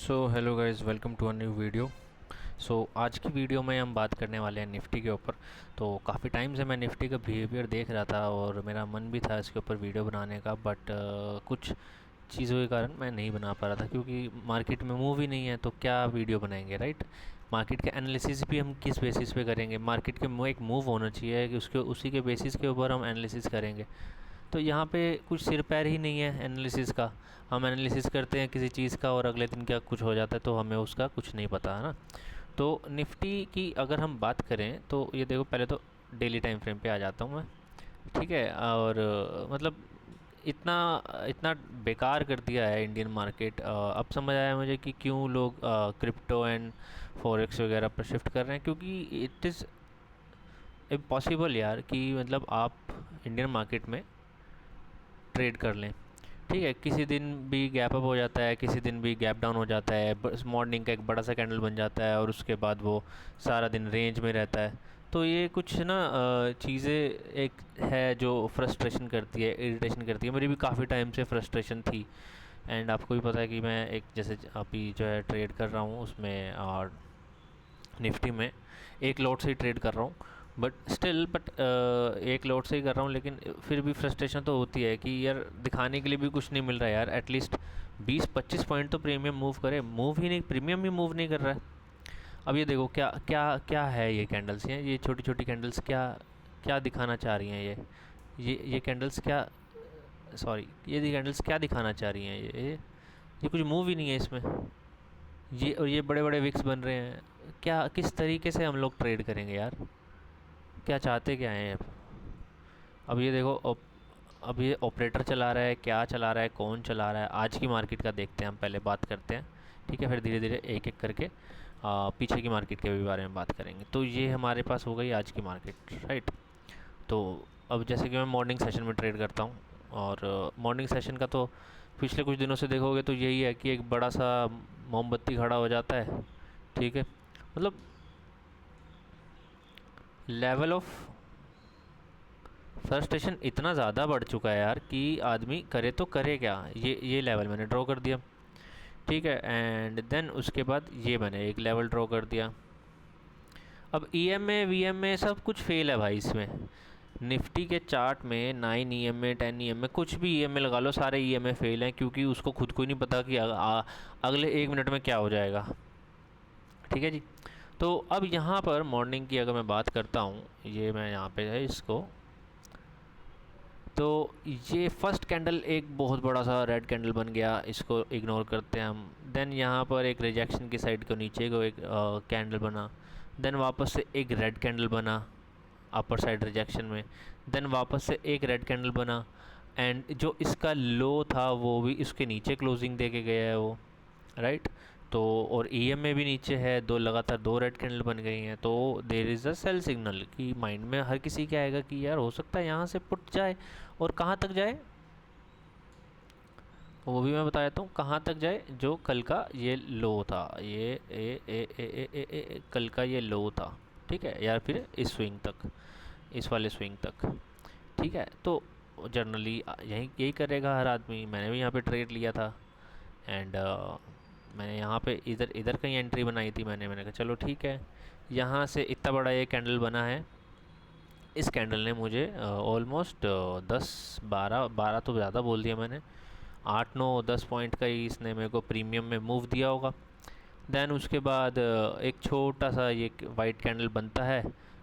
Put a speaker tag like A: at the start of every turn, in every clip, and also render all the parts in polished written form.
A: So hello guys, welcome to a new video. आज की video में हम बात करने वाले हैं निफ्टी के ऊपर। तो काफ़ी टाइम से मैं निफ्टी का बिहेवियर देख रहा था और मेरा मन भी था इसके ऊपर वीडियो बनाने का, बट कुछ चीज़ों के कारण मैं नहीं बना पा रहा था क्योंकि मार्केट में मूव ही नहीं है, तो क्या वीडियो बनाएंगे, राइट। मार्केट के एनालिसिस भी हम किस बेसिस पे करेंगे? मार्केट के एक मूव होना चाहिए कि उसके उसी के बेसिस के ऊपर हम एनालिसिस करेंगे। तो यहाँ पे कुछ सिर पैर ही नहीं है एनालिसिस का। हम एनालिसिस करते हैं किसी चीज़ का और अगले दिन क्या कुछ हो जाता है, तो हमें उसका कुछ नहीं पता है ना। तो निफ्टी की अगर हम बात करें तो ये देखो, पहले तो डेली टाइम फ्रेम पे आ जाता हूँ मैं। ठीक है। और मतलब इतना इतना बेकार कर दिया है इंडियन मार्केट। अब समझ आया मुझे कि क्यों लोग क्रिप्टो एंड फॉरेक्स वगैरह पर शिफ्ट कर रहे हैं, क्योंकि इट इज़ इम्पॉसिबल यार कि मतलब आप इंडियन मार्केट में ट्रेड कर लें। ठीक है, किसी दिन भी गैप अप हो जाता है, किसी दिन भी गैप डाउन हो जाता है, मॉर्निंग का एक बड़ा सा कैंडल बन जाता है और उसके बाद वो सारा दिन रेंज में रहता है। तो ये कुछ ना चीज़ें एक है जो फ्रस्ट्रेशन करती है, इरिटेशन करती है। मेरी भी काफ़ी टाइम से फ्रस्ट्रेशन थी। एंड आपको भी पता है कि मैं एक जैसे अभी जो है ट्रेड कर रहा हूँ उसमें, और निफ्टी में एक लॉट से ही ट्रेड कर रहा हूँ। बट एक लॉट से ही कर रहा हूँ, लेकिन फिर भी फ्रस्ट्रेशन तो होती है कि यार दिखाने के लिए भी कुछ नहीं मिल रहा है यार। एटलीस्ट 20-25 पॉइंट तो प्रीमियम मूव करे, मूव ही नहीं, प्रीमियम भी मूव नहीं कर रहा है। अब ये देखो क्या क्या क्या है, ये कैंडल्स हैं, ये छोटी छोटी कैंडल्स क्या क्या दिखाना चाह रही हैं? ये कैंडल्स क्या, सॉरी, ये कैंडल्स क्या दिखाना चाह रही हैं? ये कुछ मूव ही नहीं है इसमें। ये बड़े बड़े विक्स बन रहे हैं। क्या, किस तरीके से हम लोग ट्रेड करेंगे यार? क्या चाहते क्या हैं अब ये देखो, अब ये ऑपरेटर चला रहा है, क्या चला रहा है, कौन चला रहा है? आज की मार्केट का देखते हैं, हम पहले बात करते हैं। ठीक है, फिर धीरे धीरे एक एक करके पीछे की मार्केट के भी बारे में बात करेंगे। तो ये हमारे पास हो गई आज की मार्केट, राइट। तो अब जैसे कि मैं मॉर्निंग सेशन में ट्रेड करता हूँ, और मॉर्निंग सेशन का तो पिछले कुछ दिनों से देखोगे तो यही है कि एक बड़ा सा मोमबत्ती खड़ा हो जाता है। ठीक है, मतलब लेवल ऑफ फ्रस्ट्रेशन इतना ज़्यादा बढ़ चुका है यार कि आदमी करे तो करे क्या। ये लेवल मैंने ड्रॉ कर दिया। ठीक है, एंड देन उसके बाद ये मैंने एक लेवल ड्रॉ कर दिया। अब ईएमए वीएमए सब कुछ फेल है भाई इसमें। निफ्टी के चार्ट में 9 ईएमए 10 ईएमए कुछ भी ईएमए लगा लो, सारे ईएमए फेल हैं, क्योंकि उसको खुद को ही नहीं पता कि अगले 1 मिनट में क्या हो जाएगा। ठीक है जी। तो अब यहाँ पर मॉर्निंग की अगर मैं बात करता हूँ, ये मैं यहाँ पे है इसको, तो ये फर्स्ट कैंडल एक बहुत बड़ा सा रेड कैंडल बन गया, इसको इग्नोर करते हैं हम। देन यहाँ पर एक रिजेक्शन की साइड को नीचे को एक कैंडल बना। देन वापस से एक रेड कैंडल बना अपर साइड रिजेक्शन में। देन वापस से एक रेड कैंडल बना, एंड जो इसका लो था वो भी इसके नीचे क्लोजिंग दे के गया है वो, राइट। तो और ईएम में भी नीचे है, दो लगातार दो रेड कैंडल बन गई हैं। तो there is a sell signal कि माइंड में हर किसी क्या आएगा कि यार हो सकता है यहाँ से पुट जाए, और कहाँ तक जाए वो भी मैं बता देता हूँ। कहाँ तक जाए, जो कल का ये लो था, ये कल का ये लो था। ठीक है, या फिर इस स्विंग तक, इस वाले स्विंग तक। ठीक है, तो जनरली यही करेगा हर आदमी। मैंने भी यहाँ पे ट्रेड लिया था, एंड मैंने यहाँ पे इधर इधर कहीं एंट्री बनाई थी। मैंने कहा चलो ठीक है, यहाँ से इतना बड़ा ये कैंडल बना है। इस कैंडल ने मुझे ऑलमोस्ट 10-12 तो ज़्यादा बोल दिया मैंने, 8-9-10 पॉइंट का ही इसने मेरे को प्रीमियम में मूव दिया होगा। देन उसके बाद एक छोटा सा ये वाइट कैंडल बनता है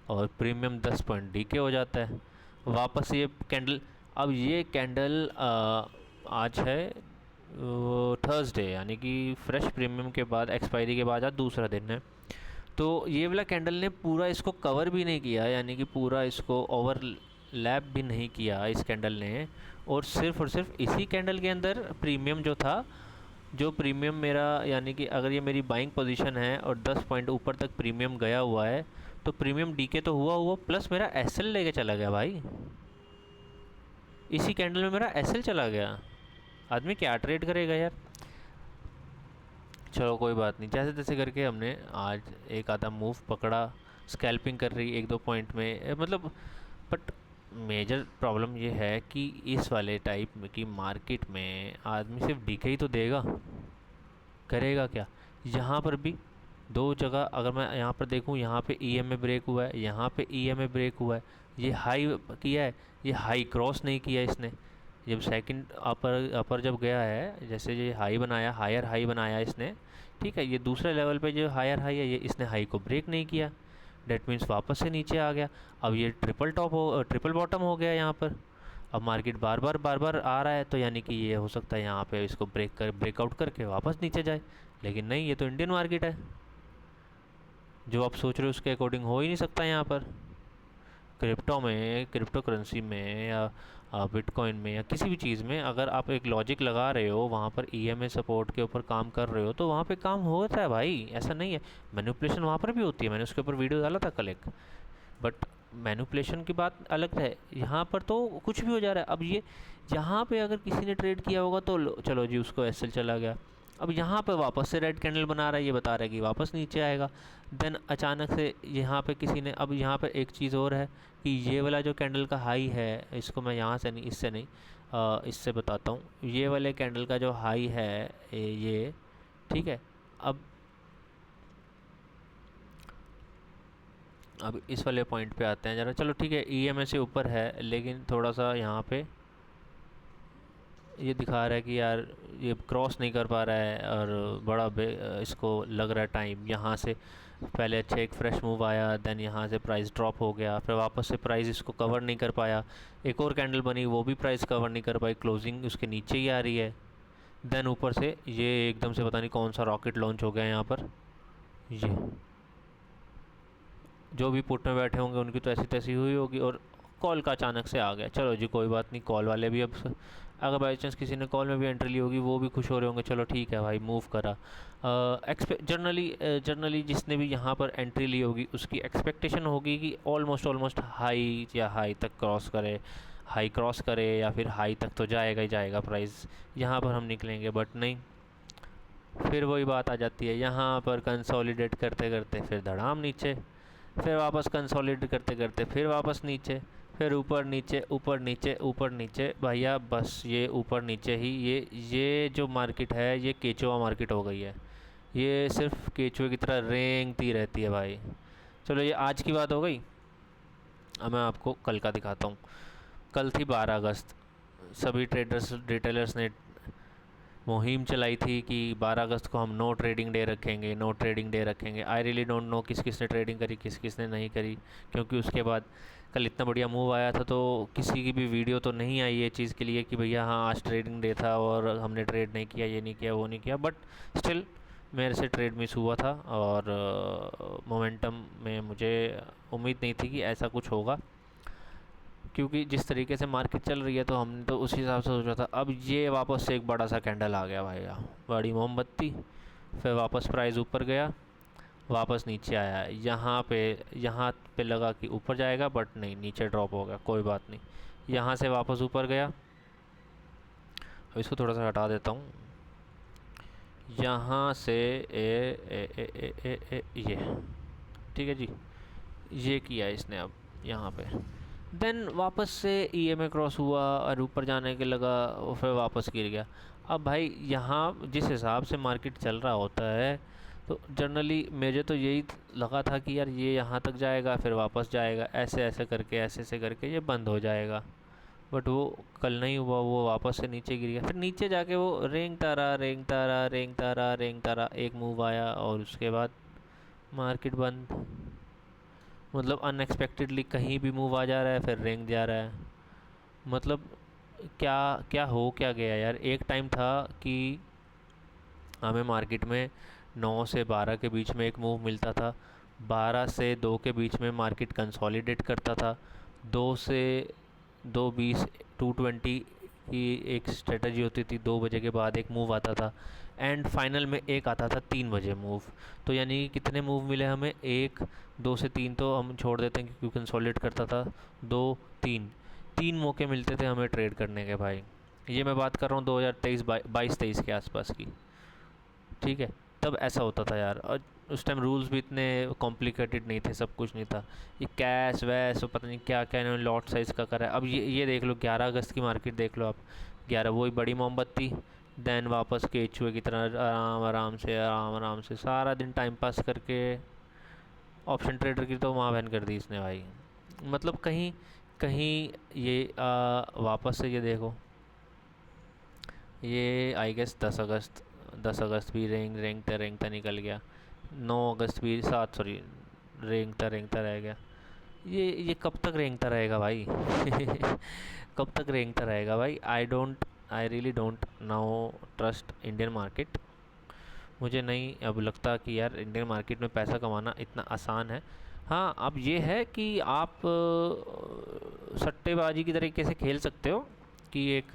A: और प्रीमियम 10 पॉइंट डीके हो जाता है। वापस ये कैंडल, अब ये कैंडल आज है थर्सडे, यानी कि फ्रेश प्रीमियम के बाद, एक्सपायरी के बाद आज दूसरा दिन है। तो ये वाला कैंडल ने पूरा इसको कवर भी नहीं किया, यानी कि पूरा इसको ओवर लैप भी नहीं किया इस कैंडल ने। और सिर्फ इसी कैंडल के अंदर प्रीमियम जो था, जो प्रीमियम मेरा, यानी कि अगर ये मेरी बाइंग पोजीशन है और 10 पॉइंट ऊपर तक प्रीमियम गया हुआ है, तो प्रीमियम डीके तो हुआ प्लस मेरा एसएल लेके चला गया भाई। इसी कैंडल में मेरा एसएल चला गया। आदमी क्या ट्रेड करेगा यार। चलो कोई बात नहीं, जैसे तैसे करके हमने आज एक आधा मूव पकड़ा। स्कैल्पिंग कर रही 1-2 पॉइंट में, मतलब। बट मेजर प्रॉब्लम ये है कि इस वाले टाइप में की मार्केट में आदमी सिर्फ डीके ही तो देगा, करेगा क्या? यहाँ पर भी दो जगह अगर मैं यहाँ पर देखूँ, यहाँ पे ईएमए ब्रेक हुआ है, यहाँ पे ईएमए ब्रेक हुआ है, ये हाई किया है, ये हाई क्रॉस नहीं किया इसने। जब सेकंड अपर अपर जब गया है, जैसे ये हाई बनाया, हायर हाई बनाया इसने, ठीक है, ये दूसरे लेवल पे जो हायर हाई है, ये इसने हाई को ब्रेक नहीं किया, डेट मीन्स वापस से नीचे आ गया। अब ये ट्रिपल बॉटम हो गया यहाँ पर। अब मार्केट बार बार आ रहा है, तो यानी कि ये हो सकता है यहाँ पे इसको ब्रेकआउट करके वापस नीचे जाए। लेकिन नहीं, ये तो इंडियन मार्केट है, जो आप सोच रहे हो उसके अकॉर्डिंग हो ही नहीं सकता यहाँ पर। क्रिप्टो में, क्रिप्टो करेंसी में, या बिटकॉइन में, या किसी भी चीज़ में अगर आप एक लॉजिक लगा रहे हो, वहाँ पर ईएमए सपोर्ट के ऊपर काम कर रहे हो, तो वहाँ पे काम होता है भाई, ऐसा नहीं है। मैनिपुलेशन वहाँ पर भी होती है, मैंने उसके ऊपर वीडियो डाला था कल एक। बट मैनिपुलेशन की बात अलग है, यहाँ पर तो कुछ भी हो जा रहा है। अब ये यहाँ पे अगर किसी ने ट्रेड किया होगा तो चलो जी, उसको एसएल चला गया। अब यहाँ पे वापस से रेड कैंडल बना रहा है, ये बता रहा है कि वापस नीचे आएगा। देन अचानक से यहाँ पे किसी ने, अब यहाँ पे एक चीज़ और है कि ये वाला जो कैंडल का हाई है, इसको मैं यहाँ से नहीं, इससे नहीं, इससे बताता हूँ। ये वाले कैंडल का जो हाई है ये, ठीक है, अब इस वाले पॉइंट पे आते हैं ज़रा। चलो ठीक है, ईएमए से ऊपर है, लेकिन थोड़ा सा यहाँ पे ये दिखा रहा है कि यार ये क्रॉस नहीं कर पा रहा है, और बड़ा इसको लग रहा है टाइम। यहाँ से पहले अच्छा एक फ्रेश मूव आया, देन यहाँ से प्राइस ड्रॉप हो गया, फिर वापस से प्राइस इसको कवर नहीं कर पाया। एक और कैंडल बनी, वो भी प्राइस कवर नहीं कर पाई, क्लोजिंग उसके नीचे ही आ रही है। देन ऊपर से ये एकदम से पता नहीं कौन सा रॉकेट लॉन्च हो गया यहाँ पर। ये जो भी पुट में बैठे होंगे उनकी तो ऐसी तैसी हुई होगी, और कॉल का अचानक से आ गया। चलो जी कोई बात नहीं, कॉल वाले भी अब अगर बाई चांस किसी ने कॉल में भी एंट्री ली होगी, वो भी खुश हो रहे होंगे, चलो ठीक है भाई मूव करा। जनरली जिसने भी यहाँ पर एंट्री ली होगी उसकी एक्सपेक्टेशन होगी कि ऑलमोस्ट हाई या हाई तक क्रॉस करे, हाई क्रॉस करे, या फिर हाई तक तो जाएगा ही जाएगा प्राइस, यहाँ पर हम निकलेंगे। बट नहीं, फिर वही बात आ जाती है, यहाँ पर कंसोलिडेट करते करते फिर धड़ाम नीचे, फिर वापस कंसोलिडेट करते करते फिर वापस नीचे, फिर ऊपर नीचे ऊपर नीचे ऊपर नीचे। भैया बस ये ऊपर नीचे ही, ये जो मार्केट है ये केचुआ मार्केट हो गई है, ये सिर्फ केचुए की तरह रेंगती रहती है भाई। चलो ये आज की बात हो गई, अब मैं आपको कल का दिखाता हूँ। कल थी 12 अगस्त, सभी ट्रेडर्स रिटेलर्स ने मुहिम चलाई थी कि 12 अगस्त को हम नो ट्रेडिंग डे रखेंगे, नो ट्रेडिंग डे रखेंगे। आई रियली डोंट नो किस किस ने ट्रेडिंग करी, किस किस ने नहीं करी, क्योंकि उसके बाद कल इतना बढ़िया मूव आया था, तो किसी की भी वीडियो तो नहीं आई ये चीज़ के लिए कि भैया हाँ आज ट्रेडिंग डे था और हमने ट्रेड नहीं किया, ये नहीं किया, वो नहीं किया। बट स्टिल मेरे से ट्रेड मिस हुआ था, और मोमेंटम में मुझे उम्मीद नहीं थी कि ऐसा कुछ होगा, क्योंकि जिस तरीके से मार्केट चल रही है तो हमने तो उस हिसाब से सोचा था। अब ये वापस से एक बड़ा सा कैंडल आ गया भाई, बड़ी मोमबत्ती, फिर वापस प्राइस ऊपर गया, वापस नीचे आया। यहाँ पे लगा कि ऊपर जाएगा, बट नहीं, नीचे ड्रॉप हो गया, कोई बात नहीं। यहाँ से वापस ऊपर गया, अब इसको थोड़ा सा हटा देता हूँ। यहाँ से ये ठीक है जी, ये किया इसने अब यहाँ पे। देन वापस से ईएमए क्रॉस हुआ और ऊपर जाने के लगा, और फिर वापस गिर गया। अब भाई यहाँ जिस हिसाब से मार्केट चल रहा होता है, तो जनरली मुझे तो यही लगा था कि यार ये यहाँ तक जाएगा, फिर वापस जाएगा, ऐसे ऐसे करके ये बंद हो जाएगा। बट वो कल नहीं हुआ, वो वापस से नीचे गिर गया। फिर नीचे जाके वो रेंगता रहा, एक मूव आया और उसके बाद मार्केट बंद। मतलब अनएक्सपेक्टेडली कहीं भी मूव आ जा रहा है, फिर रेंग जा रहा है। मतलब क्या क्या हो क्या गया यार। एक टाइम था कि हमें मार्केट में 9 से 12 के बीच में एक मूव मिलता था, 12 से 2 के बीच में मार्केट कंसोलिडेट करता था, 2 से 2:20 2:20 की एक स्ट्रेटजी होती थी, 2 बजे के बाद एक मूव आता था, एंड फाइनल में एक आता था 3 बजे मूव। तो यानी कितने मूव मिले हमें, 1 2 से 3 तो हम छोड़ देते हैं क्योंकि कंसोलिडेट करता था, 2 3 3 मौके मिलते थे हमें ट्रेड करने के भाई। ये मैं बात कर रहा हूँ 2022-23 के आसपास की, ठीक है। तब ऐसा होता था यार, और उस टाइम रूल्स भी इतने कॉम्प्लिकेटेड नहीं थे, सब कुछ नहीं था। ये कैश वैश पता नहीं क्या क्या इन्होंने लॉट साइज़ का करा है। अब ये देख लो 11 अगस्त की मार्केट देख लो आप, 11 वही बड़ी मोमबत्ती, देन वापस केचुए की तरह आराम आराम से सारा दिन टाइम पास करके ऑप्शन ट्रेडर की तो माँ बहन कर दी इसने भाई। मतलब कहीं कहीं ये वापस से ये देखो, ये आई गेस 10 अगस्त भी रेंगता निकल गया। 9 अगस्त भी, सात सॉरी, रेंगता रह गया। ये कब तक रेंगता रहेगा भाई? कब तक रेंगता रहेगा भाई? I really don't now trust Indian market. मुझे नहीं अब लगता कि यार इंडियन मार्केट में पैसा कमाना इतना आसान है। हाँ, अब ये है कि आप सट्टेबाजी की तरीके से खेल सकते हो कि एक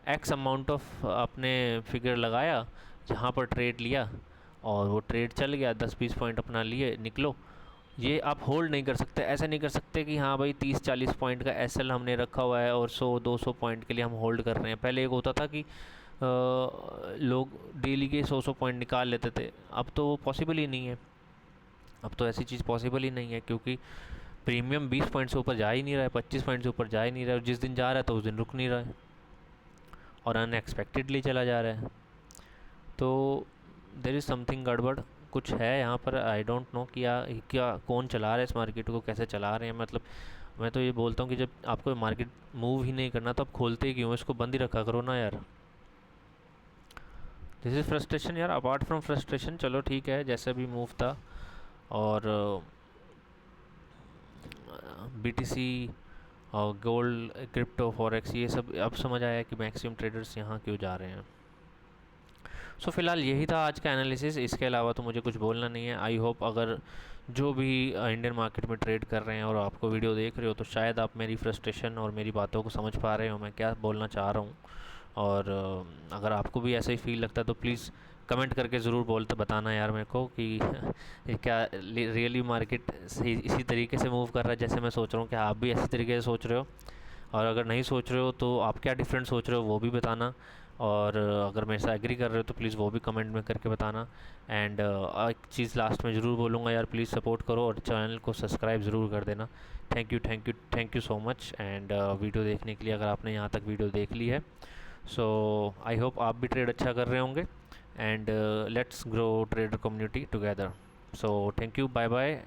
A: एक्स अमाउंट ऑफ आपने फिगर लगाया, जहाँ पर ट्रेड लिया और वो ट्रेड चल गया, 10-20 पॉइंट अपना लिए निकलो। ये आप होल्ड नहीं कर सकते। ऐसा नहीं कर सकते कि हाँ भाई 30-40 पॉइंट का एसएल हमने रखा हुआ है और 100-200 पॉइंट के लिए हम होल्ड कर रहे हैं। पहले एक होता था कि लोग डेली के 100 पॉइंट निकाल लेते थे, अब तो वो पॉसिबल ही नहीं है। अब तो ऐसी चीज़ पॉसिबल ही नहीं है, क्योंकि प्रीमियम 20 पॉइंट से ऊपर जा ही नहीं रहा है, 25 पॉइंट से ऊपर जा ही नहीं रहा है, और जिस दिन जा रहा है तो उस दिन रुक नहीं रहा है और अनएक्सपेक्टेडली चला जा रहा है। तो देर इज़ समथिंग गड़बड़, कुछ है यहाँ पर। आई डोंट नो कि क्या कौन चला रहा है इस मार्केट को, कैसे चला रहे हैं। मतलब मैं तो ये बोलता हूँ कि जब आपको मार्केट मूव ही नहीं करना तो आप खोलते ही क्यों? इसको बंद ही रखा करो ना यार। दिस इज़ फ्रस्ट्रेशन यार, अपार्ट फ्रॉम फ्रस्ट्रेशन। चलो ठीक है, जैसा भी मूव था। और बीटीसी और गोल्ड, क्रिप्टो, फॉरेक्स, ये सब अब समझ आया कि मैक्सिमम ट्रेडर्स यहाँ क्यों जा रहे हैं। सो फिलहाल यही था आज का एनालिसिस। इसके अलावा तो मुझे कुछ बोलना नहीं है। आई होप अगर जो भी इंडियन मार्केट में ट्रेड कर रहे हैं और आपको वीडियो देख रहे हो तो शायद आप मेरी फ्रस्ट्रेशन और मेरी बातों को समझ पा रहे हो मैं क्या बोलना चाह रहा हूँ। और अगर आपको भी ऐसा ही फील लगता है तो प्लीज़ कमेंट करके ज़रूर बोलते बताना यार मेरे को कि ये क्या रियली मार्केट सही इसी तरीके से मूव कर रहा है जैसे मैं सोच रहा हूँ। क्या आप भी इसी तरीके से सोच रहे हो? और अगर नहीं सोच रहे हो तो आप क्या डिफरेंट सोच रहे हो वो भी बताना। और अगर मेरे से एग्री कर रहे हो तो प्लीज़ वो भी कमेंट में करके बताना। एंड एक चीज़ लास्ट में ज़रूर बोलूँगा यार, प्लीज़ सपोर्ट करो और चैनल को सब्सक्राइब ज़रूर कर देना। Thank you so much. And video देखने के लिए, अगर आपने यहाँ तक वीडियो देख ली है, सो आई होप आप भी ट्रेड अच्छा कर रहे होंगे। And let's grow trader community together. So thank you, bye bye.